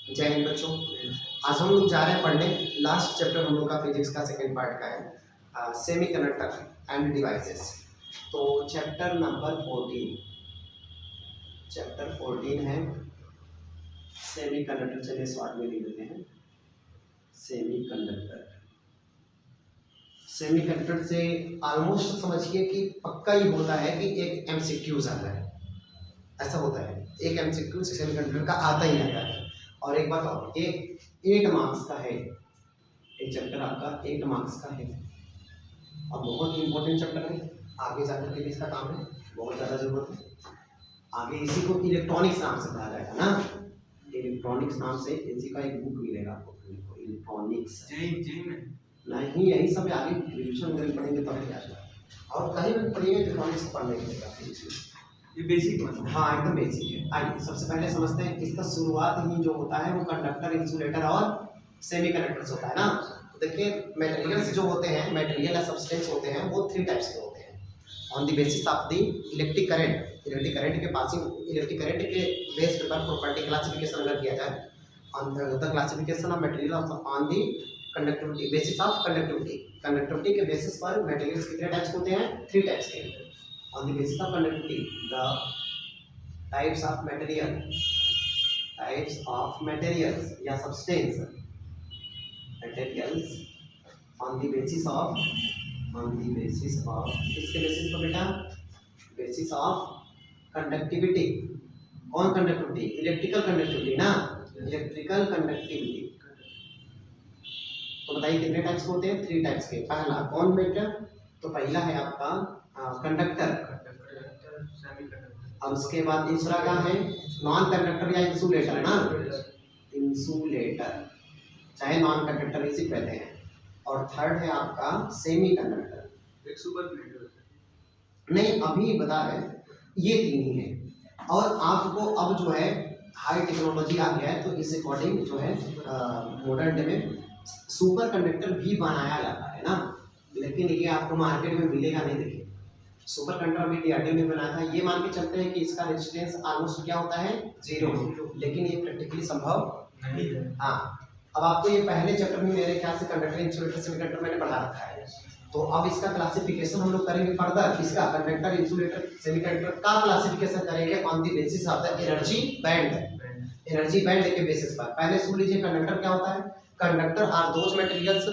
जय हिंद बच्चों। आज हम लोग जा रहे हैं पढ़ने, लास्ट चैप्टर हम लोग का फिजिक्स का सेकंड पार्ट का है, सेमीकंडक्टर एंड डिवाइसेस। तो चैप्टर नंबर 14 है सेमीकंडक्टर। चलिए शॉर्ट में लिख देते हैं सेमीकंडक्टर। सेमीकंडक्टर से ऑलमोस्ट समझिए कि पक्का ही होता है कि एक एमसीक्यूज आता है, ऐसा होता है, एक एमसीक्यू सेमीकंडक्टर का आता ही आता है। और एक बात और, ये 8 मार्क्स का है, एक चैप्टर आपका 8 मार्क्स का है और बहुत ही इंपॉर्टेंट चैप्टर है। आगे जाकर के भी इसका काम है, बहुत ज़्यादा जरूरत है। आगे इसी को इलेक्ट्रॉनिक्स नाम से पढ़ा जाएगा ना, इलेक्ट्रॉनिक्स नाम से इसी का एक बुक मिलेगा आपको, इलेक्ट्रॉनिक्स नहीं, यही सब आगे रिविजन वगैरह पढ़ेंगे तब क्या और कहीं भी पढ़ेंगे इलेक्ट्रॉनिक्स पढ़ने के लिए ये बेसिक मतलब। हाँ एकदम बेसिक है। आइए सबसे पहले समझते हैं, इसका शुरुआत ही जो होता है वो कंडक्टर, इंसुलेटर और सेमीकंडक्टर्स होता है ना। तो देखिए मटेरियल्स जो होते हैं, मटेरियल या सब्सटेंस होते हैं, वो 3 टाइप्स के होते हैं। On the basis of the electric current के पासिंग, इलेक्ट्रिक करंट के बेस पर प्रॉपर्टी क्लासिफिकेशन अगर किया जाए, on the classification of material on the conductivity, basis of conductivity के बेसिस पर मटेरियल्स कितने टाइप्स होते हैं? 3 टाइप्स के। On the basis of conductivity, the types of materials या substance materials on the basis of किसके बेसिस पर बेटा? Basis of conductivity. कौन कंडक्टिविटी? इलेक्ट्रिकल कंडक्टिविटी ना, इलेक्ट्रिकल कंडक्टिविटी। तो बताइए कितने टाइप्स होते हैं? 3 टाइप्स के। पहला कौन बेटा? तो पहला है आपका कंडक्टर, और उसके बाद दूसरा क्या है? नॉन कंडक्टर या इंसुलेटर ना, इंसुलेटर चाहे नॉन कंडक्टर इसी कहते हैं। और थर्ड है आपका सेमी कंडक्टर। एक सुपर नहीं अभी बता रहे, ये 3 ही है। और आपको अब जो है हाई टेक्नोलॉजी आ गया है, तो इस अकॉर्डिंग जो है मॉडर्न डे में सुपर कंडक्टर भी बनाया जाता है ना, लेकिन ये आपको मार्केट में मिलेगा नहीं। देखिए सुपर कंडक्टर अभी डीआरडीओ ने बनाया था, ये मान के चलते हैं कि इसका रेजिस्टेंस ऑलमोस्ट क्या होता है? 0, लेकिन ये प्रैक्टिकली संभव नहीं है। हाँ अब आपको ये पहले चैप्टर में मेरे ख्याल से कंडक्टर, इंसुलेटर, सेमीकंडक्टर मैंने पढ़ा रखा है। तो अब इसका क्लासिफिकेशन हम लोग करेंगे फर्दर, इसका कंडक्टर, इंसुलेटर, सेमीकंडक्टर का क्लासिफिकेशन करेंगे on the basis of the energy band, energy band के बेसिस पर। पहले सुन लीजिए कंडक्टर क्या होता है। Conductor are those materials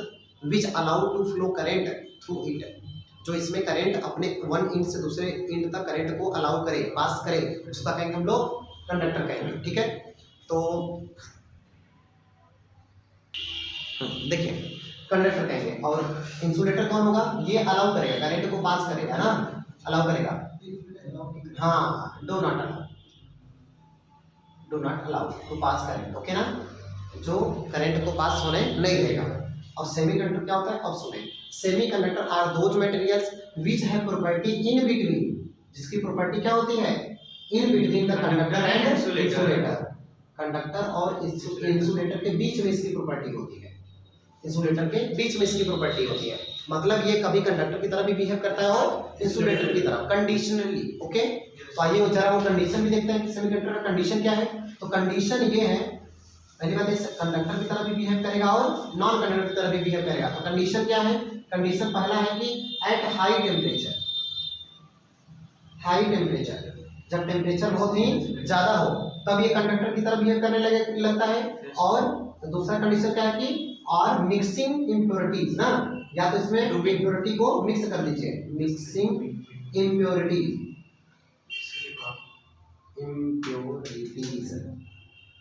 which allow to flow current through it, जो इसमें करंट अपने वन इंड से दूसरे इंड तक करंट को अलाउ करे, पास करे, उसका कहेंगे हम लोग कंडक्टर कहेंगे। ठीक है, तो देखिए कंडक्टर कहेंगे। और इंसुलेटर कौन होगा? ये अलाउ करेगा, करंट को पास करेगा ना, अलाउ करेगा। हाँ do not allow to pass current, okay ना, जो करंट को पास होने नहीं देगा। और सेमीकंडक्टर क्या होता है? अब सुने, semiconductor are those materials which have property in between, जिसकी प्रॉपर्टी क्या होती है? In between the conductor and insulator. Conductor और इंसुलेटर के बीच में इसकी प्रॉपर्टी होती है, इंसुलेटर के बीच में इसकी प्रॉपर्टी होती है। मतलब ये कभी कंडक्टर की तरह भी बिहेव करता है और इंसुलेटर की तरह कंडीशनली। ओके, तो आइए जरा वो कंडीशन भी देखते हैं कि सेमीकंडक्टर का कंडीशन क्या है। तो कंडीशन ये है, पहली बात है कंडक्टर की तरह भी बिहेव करेगा और नॉन कंडक्टर की तरह भी बिहेव करेगा। तो कंडीशन क्या है? कंडीशन पहला है कि एट हाई टेम्परेचर, जब टेम्परेचर बहुत ही ज्यादा हो तब ये कंडक्टर की तरह बिहेव करने लगता है। और दूसरा कंडीशन क्या है कि और मिक्सिंग इम्प्योरिटीज ना, या तो इसमें इम्प्योरिटी को मिक्स कर दीजिए, मिक्सिंग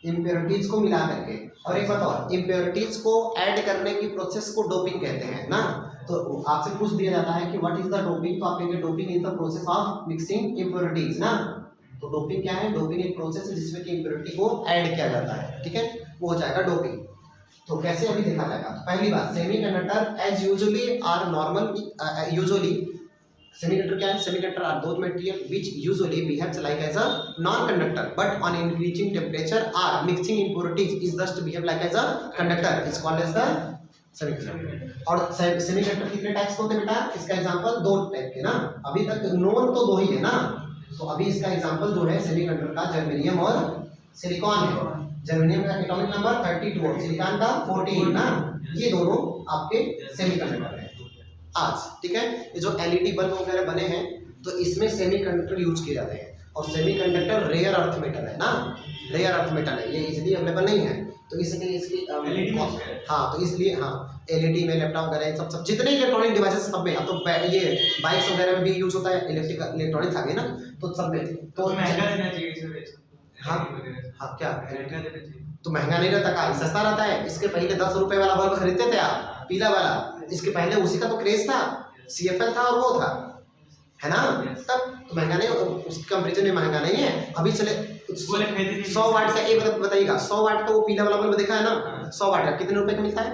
इम्प्योरिटीज को मिला करके। और एक बात और, इम्प्योरिटीज को ऐड करने की प्रोसेस को डोपिंग कहते हैं ना। तो आपसे पूछ दिया जाता है कि व्हाट इज द डोपिंग, तो आप कहेंगे doping is the process of mixing impurities ना। तो डोपिंग क्या है? डोपिंग एक प्रोसेस है जिसमें कि इम्प्योरिटी को ऐड किया जाता है, ठीक है, वो हो जाएगा डोपिंग। तो कैसे अभी देखा जाएगा। पहली बात, semiconductor as usually are normal, usually semiconductor क्या है? Semiconductor are those material which usually behaves like as a non conductor but on increasing temperature or mixing impurities is thus to behave like as a conductor is called as the semiconductor. और semiconductor कितने types होते हैं बेटा? इसका example 2 type के ना, अभी तक नोन तो 2 ही है ना। तो अभी इसका एग्जांपल जो है सेमीकंडक्टर का जर्मेनियम और सिलिकॉन है। जर्मेनियम और सिलिकॉन, सिलिकॉन क्या है? नॉन कंडक्टर, जर्मेनियम का एटॉमिक नंबर 32 और सिलिकॉन का 14 ना, ये दोनों आपके सेमीकंडक्टर हैं आज, ठीक है। ये जो एलईडी बल्ब वगैरह बने हैं तो इसमें सेमीकंडक्टर यूज किए जाते हैं, और सेमीकंडक्टर रेयर अर्थ मेटल है ना, रेयर अर्थ मेटल है, ये इजीली अवेलेबल नहीं है, तो इसलिए इसकी हाँ, तो इसलिए हाँ एलईडी में, लैपटॉप वगैरह सब जितने इलेक्ट्रॉनिक डिवाइसेस सब में, अब तो ये बाइक्स वगैरह में भी यूज होता है, इलेक्ट्रॉनिक्स आ गए ना, तो सब में तो महंगा देना चाहिए। हाँ हाँ क्या तो महंगा नहीं रहता, का सस्ता रहता है। इसके पहले 10 रुपए वाला बल्ब खरीदते थे आप, पीला वाला, इसके पहले उसी का तो क्रेज था, CFL था और वो था, है ना, तब तो महंगा नहीं, उसके कंपेरिजन में महंगा नहीं है। अभी चले 100 वाट का, एक बताइएगा 100 वाट का वो पीला वाला बल्ब देखा है ना, 100 वाट का कितने रुपए का मिलता है?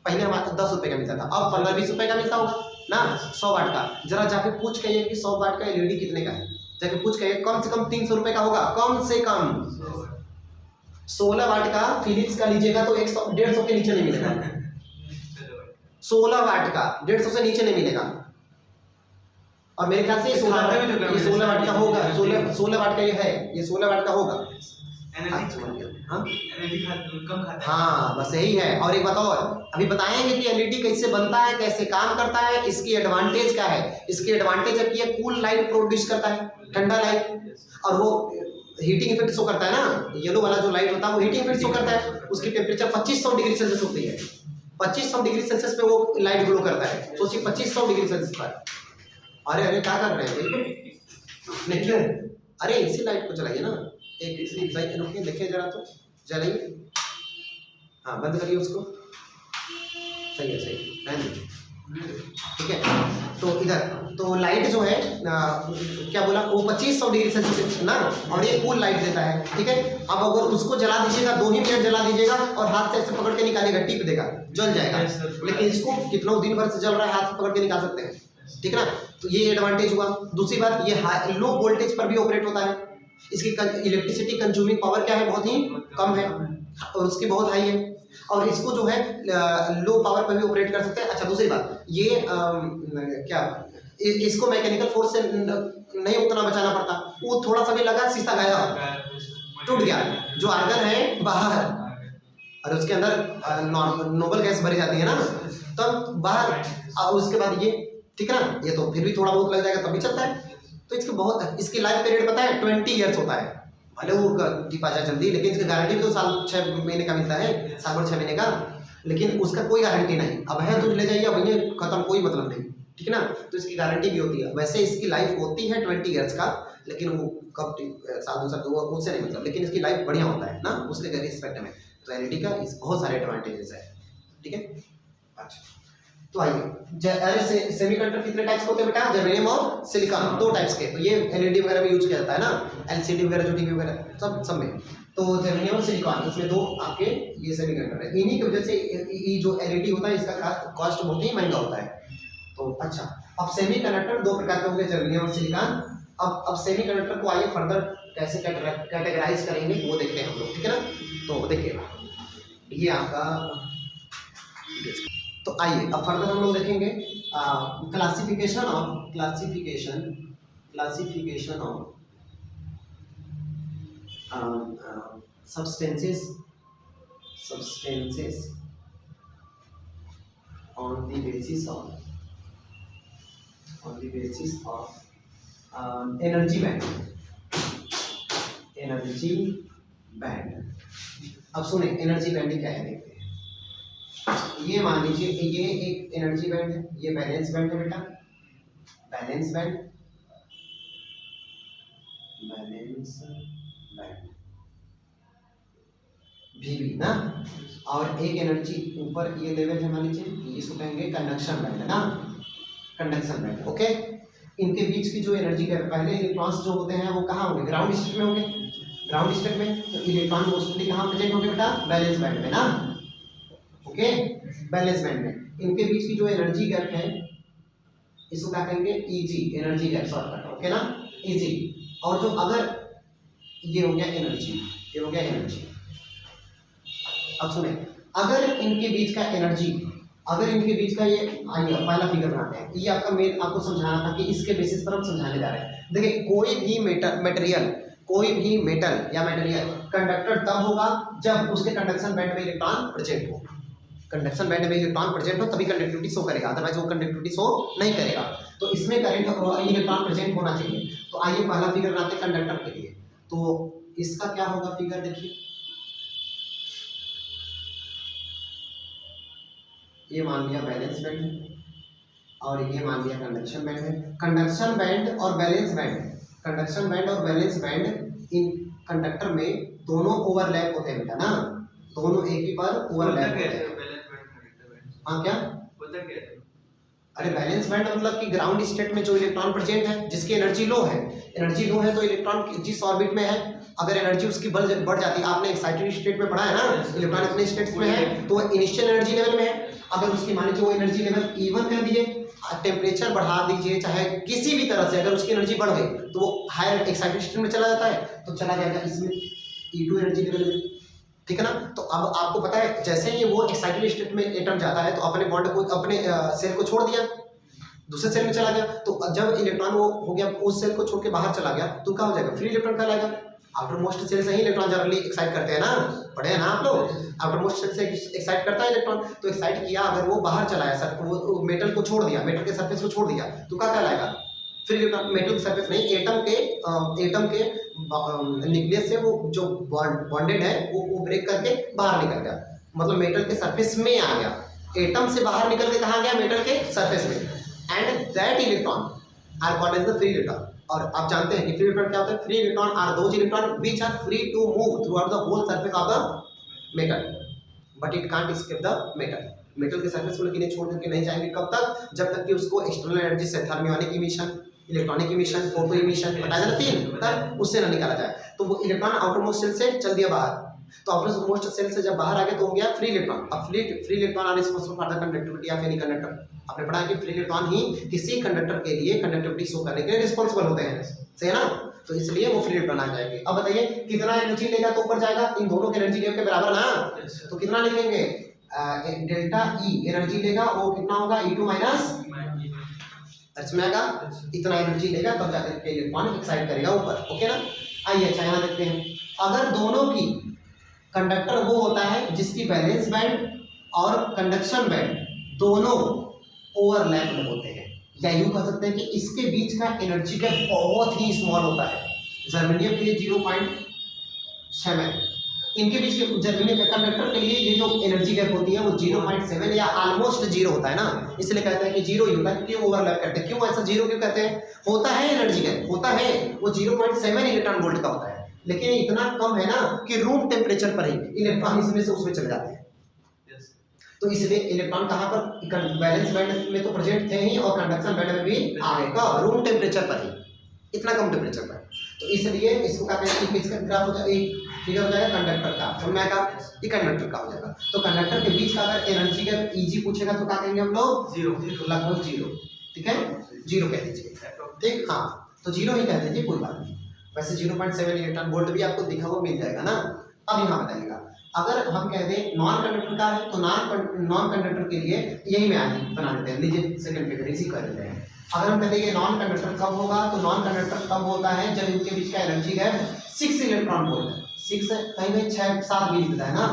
पहले हमारे 10 रुपए का मिलता था, अब 15-20 रुपए का मिलता होगा ना 100 वाट का। जरा जाके पूछ के कि 100 वाट का एलईडी कितने का है, जाके पूछ के, कम से कम 300 रुपए का होगा, कम से कम। 16 वाट का फिलिप्स का लीजिएगा तो 100-150 के नीचे नहीं मिलेगा। 16 वाट का 150 से नीचे नहीं मिलेगा, और मेरे ख्याल से ये 16 वाट का होगा, 16 वाट का ये है, ये 16 वाट का होगा। हाँ बस यही है। और एक बात और अभी बताएंगे कि एलईडी कैसे बनता है, कैसे काम करता है, इसकी एडवांटेज क्या है। इसकी एडवांटेज है कि ये कूल लाइट प्रोड्यूस करता है, ठंडा लाइट, और वो हीटिंग इफेक्ट शो करता है ना, येलो वाला जो लाइट होता है वो हीटिंग इफेक्ट शो करता है। उसकी टेम्परेचर 2500 डिग्री सेल्सियस होती है, 2500 डिग्री सेल्सियस पे वो लाइट ग्लो करता है, सोचिए 2500 डिग्री सेल्सियस पर। अरे अरे क्या कर रहे हैं नहीं, क्यों? अरे इसी लाइट को चलाइए ना, एक रुकिए, देखिए जरा तो जलाइए, हाँ बंद करिए उसको, सही है, सही रहने दीजिए, ठीक है। तो इधर तो लाइट जो है क्या बोला, वो 2500 डिग्री सेल्सियस ना, और ये कूल लाइट देता है, ठीक है। अब अगर उसको जला दीजिएगा, 2 ही मिनट जला दीजिएगा और हाथ से ऐसे पकड़ के निकालेगा, टिप देगा, जल जाएगा। लेकिन इसको कितना दिन भर से जल रहा है, हाथ से पकड़ के निकाल सकते हैं, ठीक है ना। तो ये एडवांटेज हुआ। दूसरी बात, ये लो वोल्टेज पर भी ऑपरेट होता है, इसकी इलेक्ट्रिसिटी कंज्यूमिंग पावर क्या है, बहुत ही कम है, और उसकी बहुत हाई है, और इसको जो है लो पावर पर भी ऑपरेट कर सकते हैं। अच्छा दूसरी बात, ये क्या इसको मैकेनिकल फोर्स से नहीं उतना बचाना पड़ता, वो थोड़ा सा भी लगा शीशा गया, टूट गया, जो आर्गन है बाहर, और उसके अंदर नोबल गैस भरी जाती है ना, तब बाहर, और उसके बाद ये, ठीक है ना, ये तो फिर भी थोड़ा बहुत लग जाएगा तब भी चलता है। तो इसके बहुत, इसकी लाइफ पीरियड पता है 20 ईयर्स होता है, भले वो टिपा जाए जल्दी, लेकिन इसकी गारंटी भी तो साल 6 महीने का मिलता है, साल भर 6 महीने का, लेकिन उसका कोई गारंटी नहीं। अब है तो ले जाइए, अब ये खत्म, कोई मतलब नहीं, ठीक है ना। तो इसकी गारंटी भी होती है। वैसे इसकी लाइफ होती है 20 ईयर्स का, लेकिन वो कब साल 2 साल वो उससे नहीं मतलब, लेकिन इसकी लाइफ बढ़िया होता है ना उसके रिस्पेक्ट में। तो एलईडी का इस बहुत सारे एडवांटेजेस है, ठीक है। अच्छा तो आइए, सेमीकंडक्टर कितने टाइप्स के होते हैं बेटा, जर्मेनियम और सिलिकॉन, 2 टाइप्स के। तो ये एलईडी वगैरह में यूज किया जाता है ना, एलसीडी वगैरह जो टीवी वगैरह सब में। तो जर्मेनियम और सिलिकॉन, इसमें 2 आपके ये सेमीकंडक्टर है। इन्हीं की वजह से ये जो एलईडी होता है इसका कॉस्ट बहुत ही महंगा होता है। तो अच्छा, अब सेमीकंडक्टर 2 प्रकार के होंगे, जर्मेनियम और सिलिकॉन। अब सेमीकंडक्टर को आइए फर्दर कैसे कैटेगराइज करेंगे वो देखते हैं हम लोग, ठीक है ना। तो देखिए ये आपका, तो आइए अब फर्दर हम लोग देखेंगे classification of substances on the basis of energy band। अब सुने एनर्जी बैंड क्या है, देखते हैं। ये मान लीजिए ये एक एनर्जी बैंड है, ये बैलेंस बैंड है बेटा, बैलेंस बैंड VB ना, और एक एनर्जी ऊपर ये लेवल है, मान लीजिए इसको कहेंगे कंडक्शन बैंड है ना, कंडक्शन बैंड, ओके। इनके बीच की जो एनर्जी है, पहले इलेक्ट्रॉन्स जो होते हैं वो कहाँ होंगे, ग्राउंड स्टेट में होंगे, ग्राउंड स्टेट में। तो इलेक्ट्रॉन मोस्टली कहाँ प्रेजेंट होंगे बेटा, बैलेंस बैंड में ना, ओके, बैलेंस बैंड में। इनके बीच की जो एनर्जी गैप है इसको क्या कहेंगे, EG, energy gap shortcut, okay ना, EG। और जो अगर ये हो गया एनर्जी, ये हो गया एनर्जी। अब सुने, अगर इनके बीच का एनर्जी, अगर इनके बीच का ये, आइए पहला फिगर बनाते हैं। ये आपका मेन आपको समझाना था कि इसके बेसिस पर हम समझाने जा रहे हैं। देखिए कोई भी मटेरियल कोई भी मेटल या मेटेरियल कंडक्टर तब होगा जब उसके कंडक्शन बैंड में इलेक्ट्रॉन प्रेजेंट हो। कंडक्शन बैंड में इलेक्ट्रॉन प्रेजेंट हो तभी कंडक्टिविटी शो करेगा, अदरवाइज वो कंडक्टिविटी शो नहीं करेगा। तो इसमें करंट इलेक्ट्रॉन प्रेजेंट होना चाहिए। तो आइए पहला फिगर बनाते हैं कंडक्टर के लिए। तो इसका क्या होगा फिगर देखिए, ये मान लिया बैलेंस बैंड है और ये मान लिया कंडक्शन बैंड है। कंडक्शन बैंड और बैलेंस बैंड, कंडक्शन बैंड और बैलेंस बैंड इन कंडक्टर में दोनों ओवरलैप होते हैं बेटा ना, दोनों एक ही पर ओवरलैप होते हैं। हाँ क्या होता क्या है? अरे बैलेंस बैंड मतलब कि ग्राउंड स्टेट में जो इलेक्ट्रॉन प्रेजेंट है जिसकी एनर्जी लो है, एनर्जी लो है तो इलेक्ट्रॉन जिस ऑर्बिट में है अगर एनर्जी उसकी बढ़ जाती है, आपने एक्साइटेड स्टेट में पढ़ा है ना, इलेक्ट्रॉन अपने स्टेट में है तो इनिशियल एनर्जी लेवल में है। अगर उसकी मान लीजिए वो एनर्जी लेवल इवन कर दिए, टेम्परेचर बढ़ा दीजिए चाहे किसी भी तरह से, अगर उसकी एनर्जी बढ़ गई तो वो हायर एक्साइटेड स्टेट में चला जाता है, तो चला जाएगा इसमें E2 एनर्जी लेवल में, ठीक है ना। तो अब आपको पता है जैसे ही वो एक्साइटेड स्टेट में एटम जाता है तो अपने बॉन्ड को, अपने सेल को छोड़ दिया, दूसरे सेल में चला गया। तो जब इलेक्ट्रॉन वो हो गया उस सेल को छोड़ के बाहर चला गया तो क्या हो जाएगा, फ्री इलेक्ट्रॉन कहलाएगा। आफ्टर मोस्ट सेल से ही इलेक्ट्रॉन जनरली एक्साइट करते हैं ना, पढ़े हैं ना आप लोग, आफ्टर मोस्ट सेल से एक्साइट करता है इलेक्ट्रॉन। तो एक्साइट किया, अगर वो बाहर चला है सर, वो मेटल को छोड़ दिया, मेटल के सरफेस को छोड़ दिया तो क्या कहलाएगा, फ्री इलेक्ट्रॉन। मेटल के सरफेस नहीं, एटम के न्यूक्लियस से वो जो बॉन्डेड है वो ब्रेक करके बाहर निकल गया, मतलब मेटल के सरफेस में आ गया, एटम से बाहर निकल के कहाँ गया, मेटल के सरफेस में। And that electron are called as the free electron. और आप जानते हैं कि फ्री इलेक्ट्रॉन क्या होता है, free electron are those electron which are free to move throughout the whole surface of the metal but it can't escape the metal. Metal के surface को लेकिन छोड़ करके नहीं जाएंगे, कब तक, जब तक कि उसको एक्सटर्नल एनर्जी से thermionic emission, electronic emission, photo emission बताया ना तीन, तब उससे ना निकाला जाए। तो वो इलेक्ट्रॉन आउटर मोस्ट सेल से चल दिया बाहर, तो आउटर मोस्ट सेल से जब बाहर आ गया तो हो गया फ्री इलेक्ट्रॉन। अब free electron are responsible for the conductivity of any conductor. आपने पढ़ा है कि फ्री इलेक्ट्रॉन ही किसी कंडक्टर के लिए कंडक्टिविटी शो करने के लिए रिस्पांसिबल होते हैं, सही है ना। तो इसलिए वो फ्री इलेक्ट्रॉन आ जाएंगे। अब बताइए कितना एनर्जी लेगा तो ऊपर जाएगा, इन दोनों के एनर्जी लेवल के बराबर ना, तो कितना लिखेंगे, डेल्टा ई एनर्जी लेगा, वो कितना होगा E2 माइनस, इसमें आएगा इतना एनर्जी लेगा तब जाकर के इलेक्ट्रॉन एक्साइट करेगा ऊपर, ओके ना। आइए अच्छा यहाँ देखते हैं, अगर दोनों की कंडक्टर वो होता है जिसकी बैलेंस बैंड और कंडक्शन बैंड दोनों ओवरलैप में होते हैं, या यूं कह सकते हैं कि इसके बीच का एनर्जी गैप बहुत ही स्मॉल होता है। जर्मेनियम के लिए 0.7, इनके बीच के जर्मेनियम के कंडक्टर के लिए ये जो एनर्जी गैप होती है वो 0.7 या ऑलमोस्ट जीरो होता है ना, इसलिए कहते हैं कि जीरो ही होता है, क्योंकि ओवरलैप करते हैं। क्यों ऐसा जीरो क्यों कहते हैं, होता है एनर्जी गैप, होता है वो 0.7 इलेक्ट्रॉन वोल्ट का होता है, लेकिन इतना कम है ना कि रूम टेम्परेचर पर ही इलेक्ट्रॉन इसमें से उसमें चले जाते हैं। तो इसलिए इलेक्ट्रॉन कहाँ पर, बैलेंस बैंड में तो प्रेजेंट थे ही और कंडक्शन बैंड में भी आएगा रूम टेम्परेचर पर ही, इतना कम टेम्परेचर पर। तो इसलिए इसको क्या कहते हैं, इसका ग्राफ हो जाएगा, एक फिगर हो जाएगा कंडक्टर का, समझ में आएगा, ये कंडक्टर का हो जाएगा। तो कंडक्टर के बीच का अगर एनर्जी का Eg पूछेगा तो क्या कहेंगे हम लोग, जीरो, लगभग जीरो, ठीक है, जीरो कह दीजिए, ठीक, हाँ तो जीरो ही कह दीजिए, कोई बात नहीं। वैसे 0.7 इलेक्ट्रॉन वोल्ट भी आपको दिखा हुआ मिल जाएगा ना। अब यहाँ बताइएगा, अगर हम कह दें नॉन कंडक्टर का है तो नॉन कंडक्टर के लिए यही मैं आज बना देते हैं, लीजिए सेकंड फिगर इसी कर लेते हैं। अगर हम कहते हैं नॉन कंडक्टर कब होगा, तो नॉन कंडक्टर तब होता है जब इनके बीच का एनर्जी गैप 6 इलेक्ट्रॉन वोल्ट है, 6 कहीं 6 7 भी लिखता है ना,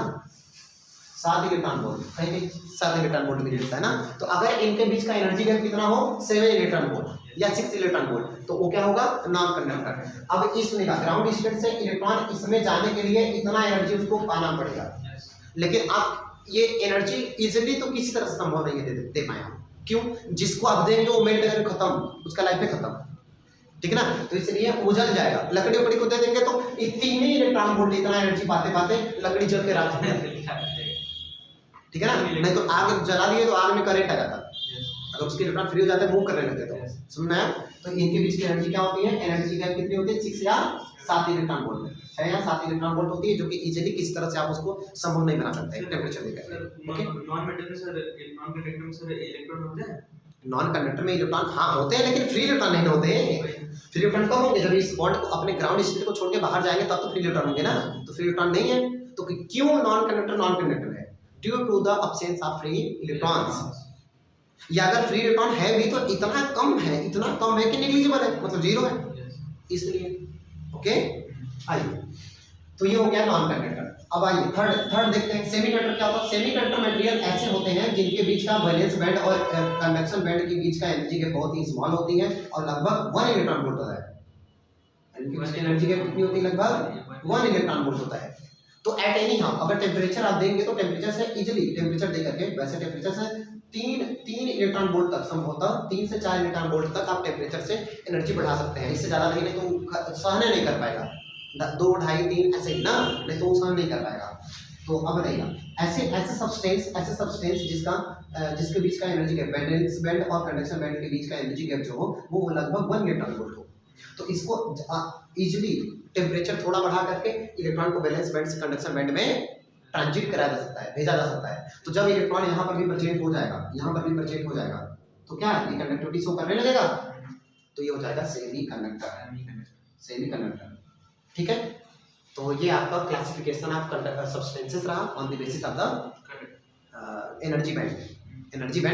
7 इलेक्ट्रॉन वोल्ट, कहीं 7 इलेक्ट्रॉन वोल्ट भी लिखता है ना। तो अगर इनके बीच का एनर्जी गैप कितना हो, 7 इलेक्ट्रॉन वोल्ट या 6 इलेक्ट्रॉन वोल्ट, तो वो क्या होगा, नॉन कंडक्टर। अब इस सुनेगा, ग्राउंड स्टेट से इलेक्ट्रॉन इसमें जाने के लिए इतना एनर्जी उसको पाना पड़ेगा, लेकिन आप ये एनर्जी इजीली तो किसी तरह से संभव नहीं है दे पाए हम, क्यों, जिसको आप देंगे वो मेल्ट करके खत्म, उसका लाइफ है खत्म, ठीक है ना। तो इसलिए वो जल जाएगा, लकड़ी उकड़ी को दे देंगे तो तीन ही इलेक्ट्रॉन वोल्ट इतना एनर्जी पाते पाते लकड़ी जल के राख हो जाएगी, ठीक है ना। नहीं तो आग जला दिए तो आग में करंट आ जाता, अगर उसके इलेक्ट्रॉन फ्री हो जाते हैं मूव करने लगते तो, समझना है। तो इनके बीच की एनर्जी क्या होती है, एनर्जी गैप कितनी होती है, 6 या 7 इलेक्ट्रॉन वोल्ट, 6 या 7 इलेक्ट्रॉन वोल्ट होती है, जो कि इजीली किसी तरह से आप उसको संभव नहीं बना सकते टेम्परेचर देकर। ओके, नॉन मेटल में सर, नॉन कंडक्टर में सर इलेक्ट्रॉन होते हैं, नॉन कंडक्टर में इलेक्ट्रॉन हाँ होते हैं, लेकिन फ्री इलेक्ट्रॉन नहीं होते। फ्री इलेक्ट्रॉन कब होंगे, जब इस बॉन्ड को अपने ग्राउंड स्टेट को छोड़ के बाहर जाएंगे तब तो फ्री इलेक्ट्रॉन होंगे ना, तो फ्री इलेक्ट्रॉन नहीं है। तो क्यों नॉन कंडक्टर है, due to the absence of free electrons. या अगर फ्री इलेक्ट्रॉन है भी तो इतना कम है कि नेग्लिजिबल है, मतलब जीरो है, इसलिए। ओके, आइए, तो ये हो गया नॉन कंडक्टर। अब आइए थर्ड देखते हैं सेमीकंडक्टर क्या होता है। सेमीकंडक्टर मटेरियल ऐसे होते हैं जिनके बीच का वैलेंस बैंड और कंडक्शन बैंड के बीच का एनर्जी गैप बहुत ही स्मॉल होती है और लगभग 1 इलेक्ट्रॉन वोल्ट होता है। इनके बीच की एनर्जी गैप कितनी होती है? लगभग 1 इलेक्ट्रॉन वोल्ट होता है। तो एट एनी हाउ अगर टेम्परेचर आप देंगे तो टेम्परेचर से इजीली टेम्परेचर दे करके, वैसे टेम्परेचर से 3 इलेक्ट्रॉन वोल्ट तक संभवतः 3 से 4 इलेक्ट्रॉन वोल्ट तक आप टेम्परेचर से एनर्जी बढ़ा सकते हैं। इससे ज़्यादा नहीं तो सहने नहीं कर पाएगा, 2, 2.5, 3 ऐसे ही ना, नहीं तो वो सहन नहीं कर पाएगा। तो अब बताइएगा ऐसे सब्सटेंस जिसके बीच का एनर्जी गैप वैलेंस बैंड और कंडक्शन बैंड के बीच का एनर्जी गैप जो हो वो लगभग 1 इलेक्ट्रॉन वोल्ट हो, तो इसको इजीली टेम्परेचर थोड़ा बढ़ा करके इलेक्ट्रॉन को वैलेंस बैंड से कंडक्शन बैंड में ट्रांजिट कराया जा सकता है, भेजा जा सकता है। तो जब इलेक्ट्रॉन यहाँ पर भी प्रेजेंट हो जाएगा, यहाँ पर भी प्रेजेंट हो जाएगा, तो क्या ये कंडक्टिविटी शो करने लगेगा, तो ये हो जाएगा सेमी कंडक्टर। ठीक है, तो ये आपका क्लासिफिकेशन ऑफ सब्सटेंसेस रहा on the basis of the energy band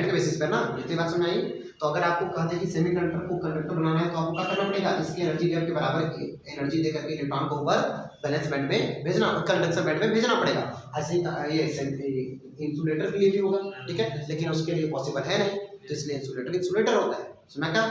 के बेसिस पर ना। इतनी बात समझ आई। तो अगर आपको कहते हैं कि सेमीकंडक्टर को कंडक्टर बनाना है तो आपको क्या करना पड़ेगा, इसकी एनर्जी गैप के बराबर एनर्जी देकर के इलेक्ट्रॉन को ऊपर वैलेंस बैंड में भेजना, कंडक्शन बैंड में भेजना पड़ेगा। ऐसे ही ये इंसुलेटर के लिए भी होगा, ठीक है, लेकिन उसके लिए पॉसिबल है नहीं, तो इसलिए इंसुलेटर होता है। सुना क्या?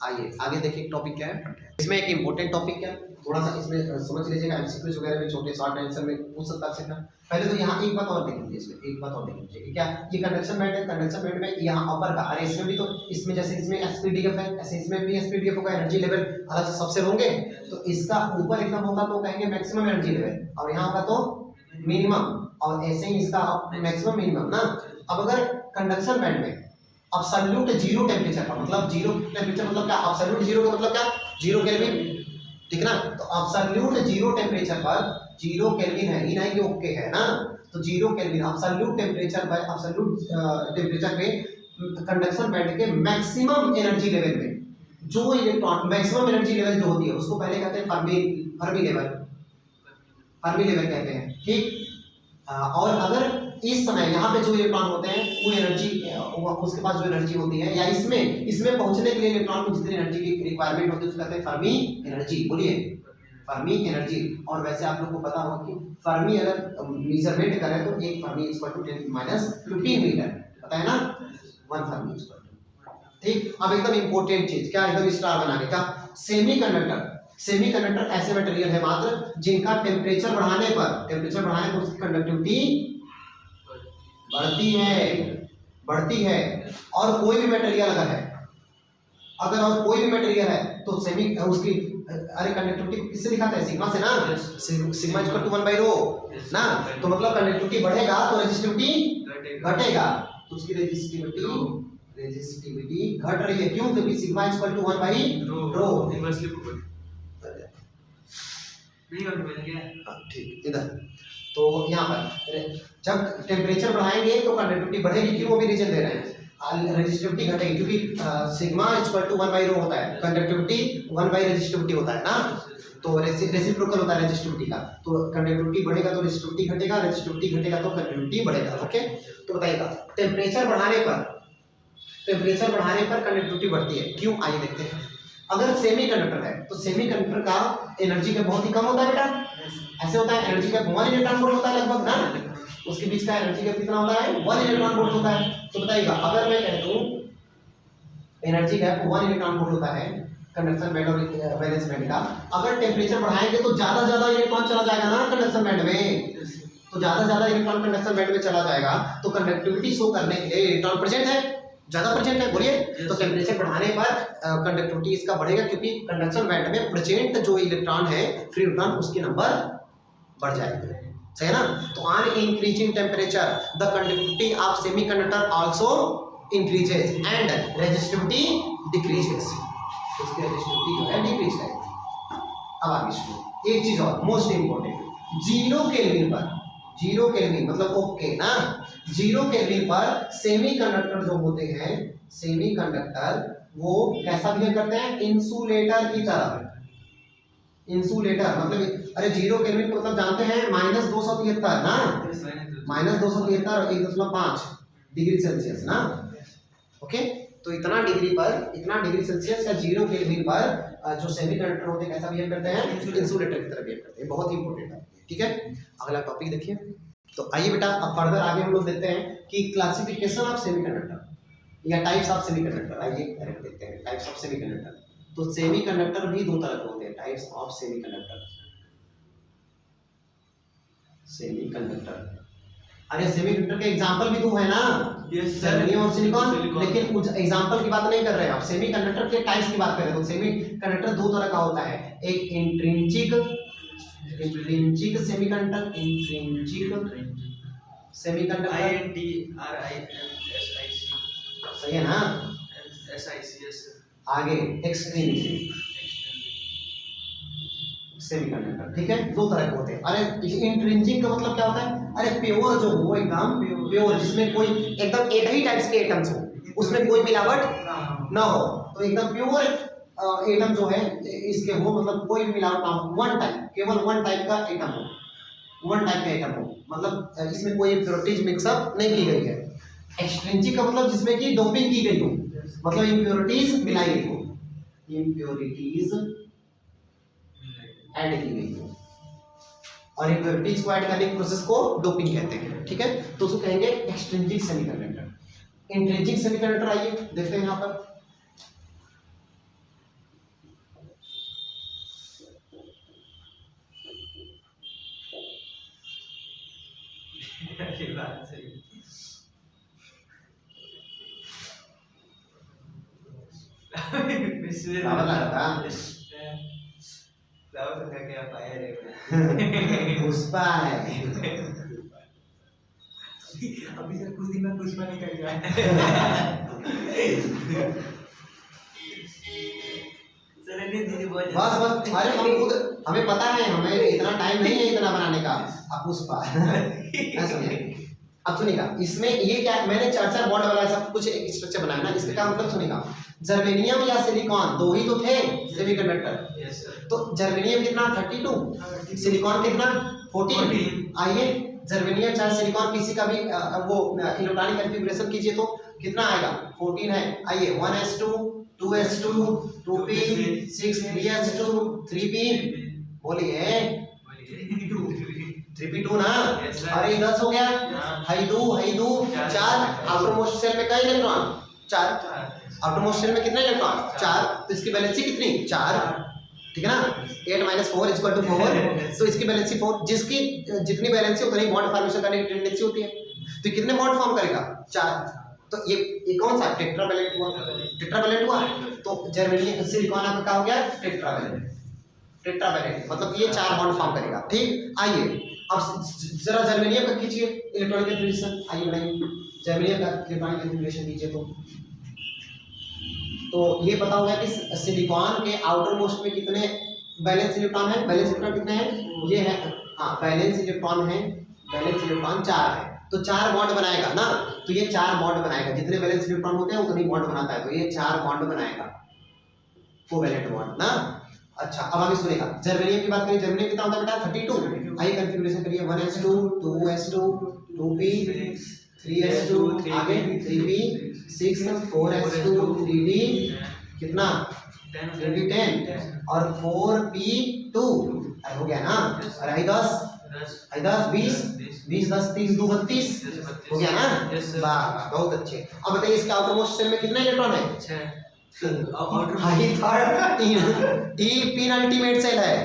आइए आगे देखिए टॉपिक क्या है। इसमें एक इंपॉर्टेंट टॉपिक क्या है, थोड़ा सा इसमें समझ लीजिएगा, एमसीक्यूज वगैरह में छोटे शॉर्ट आंसर में पूछ सकता है। पहले तो यहाँ एक बात और देख लीजिए, इसमें एक बात और देख लीजिए कि क्या ये कंडक्शन बैंड है, कंडक्शन बैंड में यहाँ अपर का, अरे इसमें भी तो, इसमें जैसे इसमें एसपीडीएफ है, ऐसे इसमें भी एसपीडीएफ होगा, एनर्जी लेवल अलग से सबसे होंगे, तो इसका ऊपर एकदम होगा तो कहेंगे मैक्सिमम एनर्जी लेवल, और यहाँ होगा तो मिनिमम, और ऐसे ही इसका मैक्सिमम मिनिमम ना। अब अगर कंडक्शन बैंड में अब्सोल्यूट जीरो टेम्परेचर का मतलब, जीरो टेम्परेचर मतलब क्या, अब्सोल्यूट जीरो का मतलब क्या, जीरो केल्विन, ठीक ना। तो अब्सोल्यूट जीरो टेम्परेचर पर, जीरो केल्विन है, ये नहीं कि ओके है ना, तो zero kelvin absolute temperature by absolute temperature पे कंडक्शन बैंड के मैक्सिमम एनर्जी लेवल में जो इलेक्ट्रॉन, मैक्सिमम एनर्जी लेवल जो होती है उसको पहले कहते हैं फर्मी लेवल कहते हैं, ठीक। और अगर इस समय यहाँ पे जो इलेक्ट्रॉन होते हैं वो एनर्जी, उसके पास जो एनर्जी होती है, या इसमें पहुंचने के लिए इलेक्ट्रॉन को जितनी एनर्जी की रिक्वायरमेंट होती है उसको कहते हैं फर्मी एनर्जी। बोलिए फर्मी एनर्जी। और वैसे आप लोग को पता होगा कि फर्मी अगर मेजरमेंट करें तो एक फर्मी इक्वल टू 10⁻15 मीटर, पता है ना, 1 फर्मी इक्वल टू, ठीक। अब एकदम इंपॉर्टेंट चीज क्या, एकदम स्टार बना के क्या, सेमीकंडक्टर ऐसे मटेरियल है मात्र जिनका टेम्परेचर बढ़ाने पर उसकी कंडक्टिविटी बढ़ती है। और कोई भी मटेरियल अगर कोई भी मटेरियल है तो उसकी, अरे कंडक्टिविटी किससे दिखाते हैं, सिग्मा से ना, सिग्मा इक्वल टू 1/ρ ना। तो मतलब कंडक्टिविटी बढ़ेगा तो रेजिस्टिविटी घटेगा, तो उसकी रेजिस्टिविटी घट रही है, क्यों, क्योंकि सिग्मा इक्वल टू 1/ρ। ठीक, इधर तो यहाँ पर जब टेम्परेचर बढ़ाएंगे तो कंडक्टिविटी बढ़ेगी, क्यों, वो भी रीजन दे रहे हैं, रेजिस्टिविटी घटेगी, क्योंकि सिग्मा इक्वल टू 1/ρ होता है, कंडक्टिविटी 1/रेजिस्टिविटी होता है ना, तो रेसिप्रोकल होता है रेजिस्टिविटी का, तो कंडक्टिविटी बढ़ेगा तो रेजिस्टिविटी घटेगा, रेजिस्टिविटी घटेगा तो कंडक्टिविटी बढ़ेगा। ओके, तो बताइएगा टेम्परेचर बढ़ाने पर कंडक्टिविटी बढ़ती है, क्यों, आइए देखते हैं। अगर सेमीकंडक्टर है तो सेमीकंडक्टर का एनर्जी का बहुत ही कम होता है बेटा, ऐसे होता है, एनर्जी का 1 इलेक्ट्रॉन वोल्ट होता है लगभग ना, उसके बीच का एनर्जी का कितना होता है, 1 इलेक्ट्रॉन वोल्ट होता है। तो बताइएगा अगर मैं कह दूं एनर्जी गैप 1 इलेक्ट्रॉन वोल्ट होता है कंडक्शन बैंड और वैलेंस बैंड का, अगर टेम्परेचर बढ़ाएंगे तो ज्यादा इलेक्ट्रॉन चला जाएगा ना कंडक्शन बैंड में, तो ज्यादा इलेक्ट्रॉन कंडक्शन बैंड में चला जाएगा, तो कंडक्टिविटी शो करने के लिए इलेक्ट्रॉन प्रेजेंट है, ज्यादा प्रेजेंट है, बोलिए। तो टेम्परेचर बढ़ाने पर कंडक्टिविटी इसका बढ़ेगा, क्योंकि कंडक्शन बैंड में प्रेजेंट जो इलेक्ट्रॉन है, फ्री इलेक्ट्रॉन, उसके नंबर बढ़ जाएंगे, सही है ना। तो on increasing temperature the conductivity of semiconductor also increases and resistivity decreases, उसकी रेजिस्टिविटी जो है डिक्रीज करेगी। अब आगे सुनिए एक चीज और मोस्ट इंपॉर्टेंट, जीरो केल्विन मतलब ओके ना, 0 केल्विन पर सेमीकंडक्टर जो होते हैं, सेमीकंडक्टर वो कैसा बिहेव करते हैं, इंसुलेटर की तरह। इंसुलेटर मतलब, अरे 0 केल्विन मतलब जानते हैं -273 ना, -273 1.5 डिग्री सेल्सियस ना। ओके, तो इतना डिग्री सेल्सियस या 0 केल्विन पर जो सेमीकंडक्टर होते हैं कैसा बिहेव करते हैं, इंसुलेटर की तरह बिहेव करते हैं। बहुत ही इंपॉर्टेंट है, ठीक है। अगला टॉपिक देखिए। तो आइए बेटा अब फर्दर आगे हम लोग देखते हैं कि क्लासिफिकेशन ऑफ सेमीकंडक्टर या टाइप्स ऑफ सेमीकंडक्टर। आइए देखते हैं टाइप्स ऑफ सेमीकंडक्टर। तो सेमीकंडक्टर भी दो तरह के होते हैं, टाइप्स ऑफ सेमीकंडक्टर। सेमीकंडक्टर, अरे सेमीकंडक्टर के एग्जांपल भी तो है ना, जर्मेनियम और सिलिकॉन, लेकिन कुछ एग्जांपल की बात नहीं कर रहे हैं आप, सेमीकंडक्टर के टाइप्स की बात कर रहे हैं। तो सेमीकंडक्टर दो तरह का होता है, एक इंट्रिंसिक सेमीकंडक्टर, सेमीकंडक्टर सही है ना, आगे एक्सट्रिंसिक सेमीकंडक्टर, ठीक है। दो तरह के होते हैं। अरे इंट्रिंसिक का मतलब क्या होता है, अरे प्योर जो हो, एकदम प्योर, जिसमें कोई एकदम एक ही टाइप्स के एटम्स हो, उसमें कोई मिलावट ना हो, तो एकदम प्योर एटम जो है इसके हो, मतलब कोई भी मिलावट ना हो, वन टाइप, केवल वन टाइप का एटम हो, वन टाइप का एटम हो, मतलब इसमें कोई इम्प्योरिटीज मिक्सअप नहीं की गई है। एक्सट्रिंसिक का मतलब जिसमें कि डोपिंग की गई हो, मतलब इम्प्योरिटीज मिलाई गई हो, इम्प्योरिटीज ऐड की गई हो, और इम्प्योरिटीज को ऐड करने की प्रोसेस को डोपिंग कहते हैं, ठीक है। तो उसको कहेंगे एक्सट्रिंसिक सेमीकंडक्टर। इंट्रिंसिक सेमीकंडक्टर आइए देखते हैं यहाँ पर। पुष्पा है अभी से कुछ दिन में पुष्पा निकल गया है। बस अरे हम खुद, हमें पता है, हमें इतना टाइम नहीं है इतना बनाने का। अब पुष्पा अब सुनिएगा, इसमें ये क्या, मैंने चार बॉन्ड वाला सब कुछ एक स्ट्रक्चर बनाया ना, इसका क्या मतलब सुनिएगा। जर्मेनियम या सिलिकॉन दो ही तो थे सेमीकंडक्टर, तो जर्मेनियम कितना 32, सिलिकॉन कितना 14। आइए जर्मेनियम चाहे सिलिकॉन किसी का भी वो इलेक्ट्रॉनिक कॉन्फ़िगरेशन कीजिए तो कितना आएगा, 14 है। आइए 1s2 2s2 2p 6 3s2 3p, बोलिए 3p2 ना, अरे 10 हो गया, हाई दो 4, आउटर मोस्ट सेल में कई इलेक्ट्रॉन 4, आउटर मोस्ट सेल में कितने इलेक्ट्रॉन 4, तो इसकी वैलेंसी कितनी 4, ठीक है ना। 8 - 4 = 4, तो इसकी वैलेंसी 4, जिसकी जितनी वैलेंसी उतनी बॉन्ड फॉर्मेशन करने की टेंडेंसी होती है, तो कितने बॉन्ड फॉर्म करेगा 4, तो ये कौन सा टेट्रावैलेंट हुआ, तो जर्मेनियम सिलिकॉन आपका क्या हो गया टेट्रावैलेंट, मतलब ये 4 बॉन्ड फॉर्म करेगा, ठीक। आइए अब जरा जर्मेनियम का कीजिए इलेक्ट्रॉनिक कॉन्फ़िगरेशन, आइए बनाइए जर्मेनियम का इलेक्ट्रॉनिक कॉन्फ़िगरेशन कीजिए। तो ये पता होगा कि सिलिकॉन के आउटर मोस्ट में कितने बैलेंस इलेक्ट्रॉन है, बैलेंस इलेक्ट्रॉन कितने हैं, ये है, हाँ बैलेंस इलेक्ट्रॉन 4 है, तो 4 बॉन्ड बनाएगा ना, तो ये 4 बॉन्ड बनाएगा, जितने बैलेंस इलेक्ट्रॉन होते हैं उतनी बॉन्ड बनाता है, तो ये 4 बॉन्ड बनाएगा, कोवैलेंट बॉन्ड ना। अच्छा अब आगे सुनेगा, जर्मेनियम की बात करें, जर्मेनियम कितना होता है बेटा 32। आइए कॉन्फ़िगरेशन करिए 1s2 2s2 2p 3s2, आगे 3p 6 4s2 3d कितना 10 और 4p2 हो गया ना, और 10 20 10 30 2 32 हो गया ना, वाह बहुत अच्छे। अब बताइए इसके आउटर मोस्ट सेल में कितने इलेक्ट्रॉन है, तीन अल्टीमेट सेल है,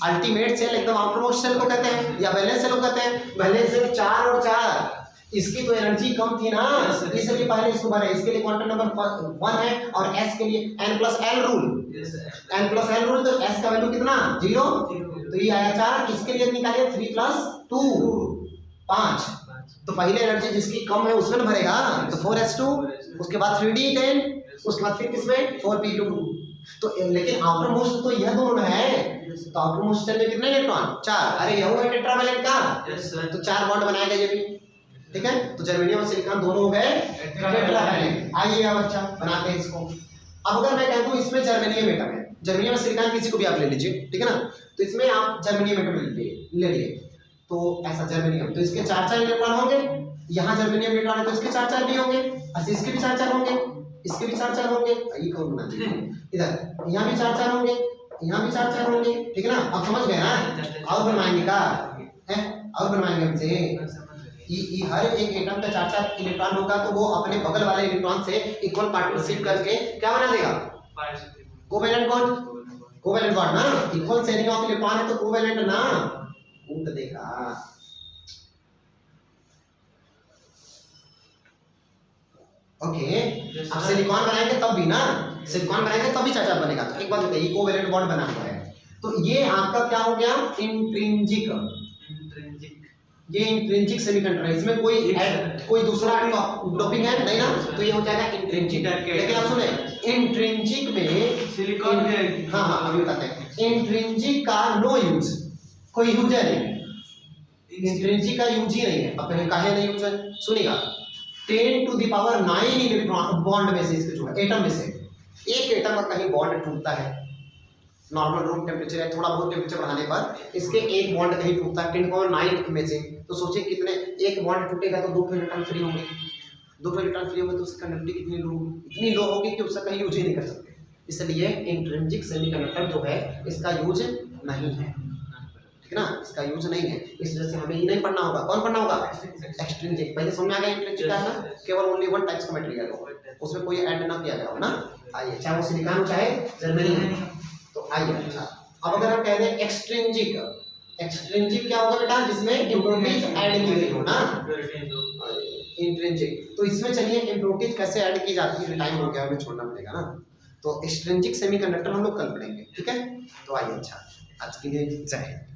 अल्टीमेट सेल एकदम आउटर मोस्ट सेल को कहते हैं या बैलेंस सेल को कहते हैं। बैलेंस सेल 4 और 4, इसकी तो एनर्जी कम थी ना, इसलिए पहले इसको भरा, इसके लिए क्वांटम नंबर 1 है, और s के लिए n+l रूल, तो s का वैल्यू कितना 0, तो ये आया 4, किसके लिए निकालिए 3 + 2 5, तो पहले एनर्जी जिसकी कम है उसमें भरेगा, तो 4s2, उसके बाद 3d 10, उसके बाद फिर किसमें 4p2, तो लेकिन आउटर मोस्ट तो यह दोनों है, तो आउटर मोस्ट सेल में कितने इलेक्ट्रॉन 4, अरे यह है टेट्रावैलेंट का, तो 4 बॉन्ड बनाएगा ये भी, ठीक है। तो जर्मेनियम और सिलिकॉन दोनों हो गए टेट्रावैलेंट। आइए अब अच्छा बनाते हैं इसको। अब अगर मैं कह दूं इसमें जर्मेनियम एटम है, जर्मेनियम और सिलिकॉन किसी को भी आप ले लीजिए, ठीक है ना, तो इसमें आप जर्मेनियम एटम ले लिए, तो ऐसा जर्मेनियम, तो इसके 4 इलेक्ट्रॉन होंगे, यहाँ जर्मेनियम इलेक्ट्रॉन है तो इसके 4 भी होंगे, अच्छा इसके भी 4 होंगे, इसके भी 4 4 होंगे, ये कौन बना दिया इधर, यहाँ भी 4 4 होंगे, यहाँ भी 4 4 होंगे, ठीक है ना। अब समझ गए ना, और बनवाएंगे का है, और बनवाएंगे हमसे। हर एक एटम का 4 4 इलेक्ट्रॉन होगा तो वो अपने बगल वाले इलेक्ट्रॉन से इक्वल पार्टनरशिप करके क्या बना देगा, कोवेलेंट बॉन्ड, कोवेलेंट बॉन्ड ना, इक्वल शेयरिंग ऑफ इलेक्ट्रॉन है तो कोवेलेंट ना कूट देगा। ओके अब सिलिकॉन बनाएंगे तब भी ना, सिलिकॉन बनाएंगे तब भी 4 4 बनेगा। तो एक बात बताइए, कोवेलेंट बॉन्ड बना हुआ है तो ये आपका क्या हो गया, इंट्रिंसिक, ये इंट्रिंसिक सेमीकंडक्टर, इसमें कोई दूसरा डोपिंग है नहीं ना, तो ये हो जाएगा इंट्रिंसिक। लेकिन आप सुने इंट्रिंसिक में सिलिकॉन है, हाँ हाँ अभी बताते हैं, इंट्रिंसिक का नो यूज, कोई यूज है नहीं, इंट्रिंसिक का यूज ही नहीं है। अब कहें काहे नहीं यूज है, सुनिएगा 10 to the power 9 electron bond में से, इसके जो है एटम में से एक एटम का कहीं बॉन्ड टूटता है, नॉर्मल रूम टेम्परेचर है, थोड़ा बहुत टेम्परेचर बढ़ाने पर इसके एक बॉन्ड कहीं टूटता है 10⁹ में से। तो सोचिए कितने, एक बॉन्ड टूटेगा तो 2 इलेक्ट्रॉन फ्री होंगे, 2 इलेक्ट्रॉन फ्री होंगे तो उसकी कंडक्टिविटी कितनी लो होगी, इतनी लो होगी कि उसका कहीं यूज ही नहीं कर सकते। इसलिए इंट्रिंसिक सेमीकंडक्टर जो है इसका यूज नहीं है, ठीक है ना, इसका यूज नहीं है। इस वजह से हमें ये नहीं पढ़ना होगा, कौन पढ़ना होगा, एक्सट्रिंसिक। पहले समझ में आ गया इंट्रिंसिक क्या है, केवल ओनली वन टाइप्स का मटेरियल हो, उसमें कोई ऐड ना किया गया हो ना। आइए चाहे वो सिलिकॉन हो चाहे जर्मेनियम हो, तो आइए अच्छा। अब अगर हम कह दें एक्सट्रिंसिक, एक्सट्रिंसिक क्या होगा बेटा, जिसमें इम्प्योरिटीज ऐड की गई हो ना, इंट्रिंसिक। तो इसमें चलिए इम्प्योरिटीज कैसे ऐड की जाती है, टाइम हो गया हमें छोड़ना पड़ेगा ना। तो एक्सट्रिंसिक सेमीकंडक्टर हम लोग कल पढ़ेंगे, ठीक है। तो आइए अच्छा, आज के लिए जय हिंद।